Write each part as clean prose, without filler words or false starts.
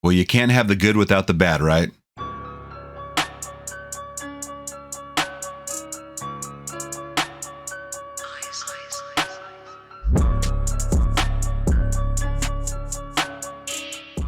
Well, you can't have the good without the bad, right?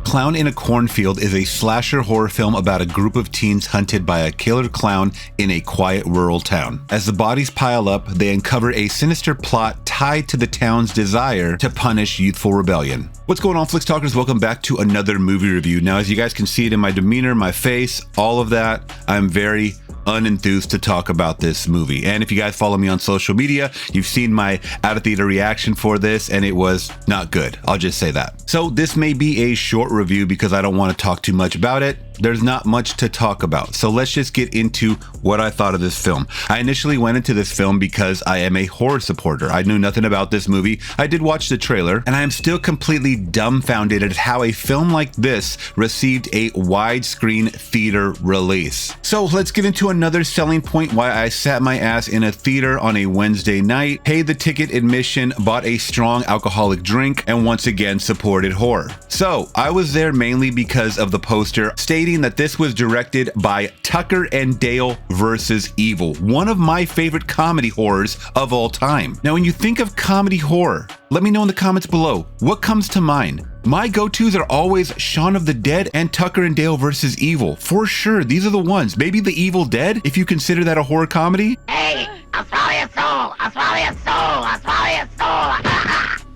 Clown in a Cornfield is a slasher horror film about a group of teens hunted by a killer clown in a quiet rural town. As the bodies pile up, they uncover a sinister plot tied to the town's desire to punish youthful rebellion. What's going on, Flix Talkers? Welcome back to another movie review. Now, as you guys can see it in my demeanor, my face, all of that, I'm very unenthused to talk about this movie. And if you guys follow me on social media, you've seen my out of theater reaction for this, and it was not good. I'll just say that. So this may be a short review because I don't want to talk too much about it. There's not much to talk about. So let's just get into what I thought of this film. I initially went into this film because I am a horror supporter. I knew nothing about this movie. I did watch the trailer, and I am still completely dumbfounded at how a film like this received a widescreen theater release. So let's get into another selling point why I sat my ass in a theater on a Wednesday night, paid the ticket admission, bought a strong alcoholic drink, and once again supported horror. So I was there mainly because of the poster stating that this was directed by Tucker and Dale versus Evil, one of my favorite comedy horrors of all time. Now, when you think of comedy horror, let me know in the comments below, what comes to mind? My go-tos are always Shaun of the Dead and Tucker and Dale versus Evil. For sure, these are the ones. Maybe The Evil Dead, if you consider that a horror comedy. Hey, I'll swallow your soul. I'll swallow your soul. I'll swallow your soul.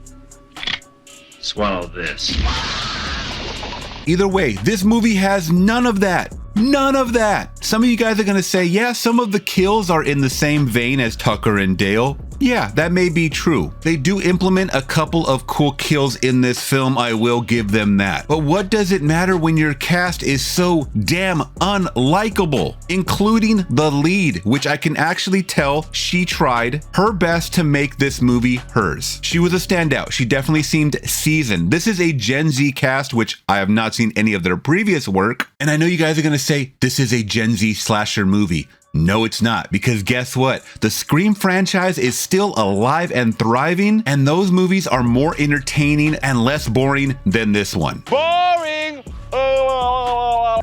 Swallow this. Either way, this movie has none of that. None of that. Some of you guys are going to say, yeah, some of the kills are in the same vein as Tucker and Dale. Yeah, that may be true. They do implement a couple of cool kills in this film, I will give them that. But what does it matter when your cast is so damn unlikable? Including the lead, which I can actually tell she tried her best to make this movie hers. She was a standout. She definitely seemed seasoned. This is a Gen Z cast, which I have not seen any of their previous work. And I know you guys are going to say, this is a Gen Z slasher movie. No, it's not, because guess what? The Scream franchise is still alive and thriving, and those movies are more entertaining and less boring than this one. Boring!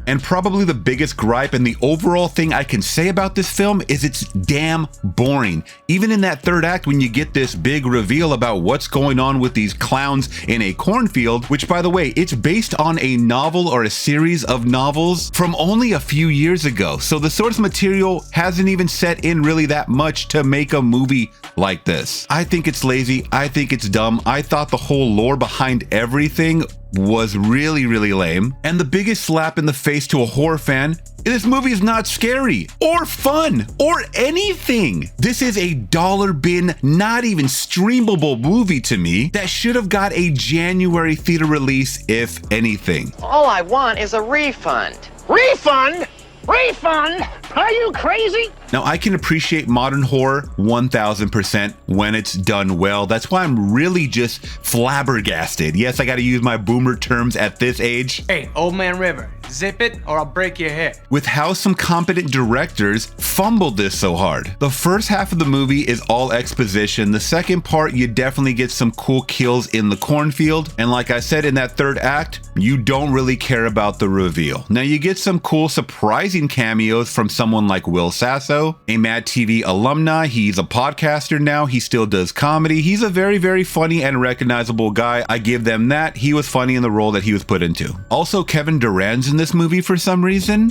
And probably the biggest gripe and the overall thing I can say about this film is it's damn boring. Even in that third act, when you get this big reveal about what's going on with these clowns in a cornfield, which, by the way, it's based on a novel or a series of novels from only a few years ago. So the source material hasn't even set in really that much to make a movie like this. I think it's lazy. I think it's dumb. I thought the whole lore behind everything was really, really lame. And the biggest slap in the face to a horror fan, this movie is not scary or fun or anything. This is a dollar bin, not even streamable movie to me that should have got a January theater release, if anything. All I want is a refund. Refund? Refund? Are you crazy? Now, I can appreciate modern horror 1000% when it's done well. That's why I'm really just flabbergasted. Yes, I got to use my boomer terms at this age. Hey, Old Man River, zip it or I'll break your hip. With how some competent directors fumbled this so hard. The first half of the movie is all exposition. The second part, you definitely get some cool kills in the cornfield. And like I said, in that third act, you don't really care about the reveal. Now, you get some cool, surprising cameos from someone like Will Sasso, a Mad TV alumni. He's a podcaster now. He still does comedy. He's a very, very funny and recognizable guy. I give them that. He was funny in the role that he was put into. Also, Kevin Durant's in this movie for some reason.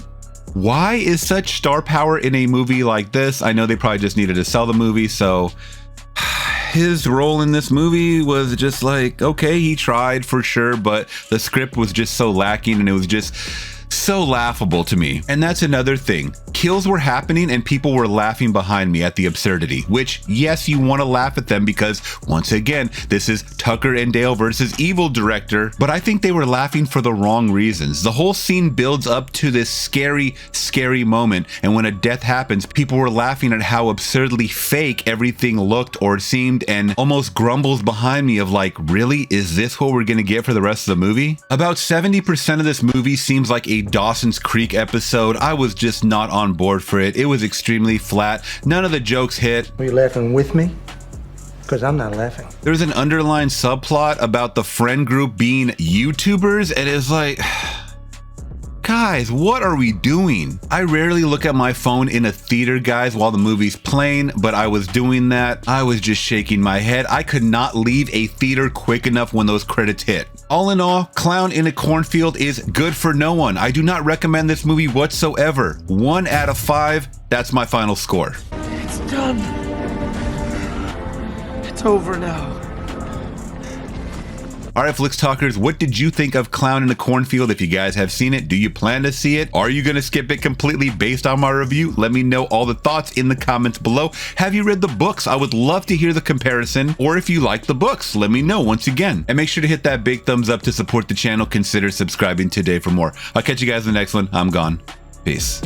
Why is such star power in a movie like this? I know they probably just needed to sell the movie, so his role in this movie was just like, okay, he tried for sure, but the script was just so lacking and it was just so laughable to me. And that's another thing. Kills were happening and people were laughing behind me at the absurdity, which, yes, you want to laugh at them because, once again, this is Tucker and Dale versus Evil director, but I think they were laughing for the wrong reasons. The whole scene builds up to this scary, scary moment, and when a death happens, people were laughing at how absurdly fake everything looked or seemed, and almost grumbles behind me of like, really? Is this what we're gonna get for the rest of the movie? About 70% of this movie seems like a Dawson's Creek episode. I was just not on board for it. It was extremely flat. None of the jokes hit. Are you laughing with me? Because I'm not laughing. There's an underlying subplot about the friend group being YouTubers, and it's like, Guys, what are we doing? I rarely look at my phone in a theater, guys, while the movie's playing, but I was doing that. I was just shaking my head. I could not leave a theater quick enough when those credits hit. All in all, Clown in a Cornfield is good for no one. I do not recommend this movie whatsoever. 1 out of 5, that's my final score. It's done. It's over now. All right, Flicks Talkers, what did you think of Clown in a Cornfield? If you guys have seen it, do you plan to see it? Are you going to skip it completely based on my review? Let me know all the thoughts in the comments below. Have you read the books? I would love to hear the comparison. Or if you like the books, let me know once again. And make sure to hit that big thumbs up to support the channel. Consider subscribing today for more. I'll catch you guys in the next one. I'm gone. Peace.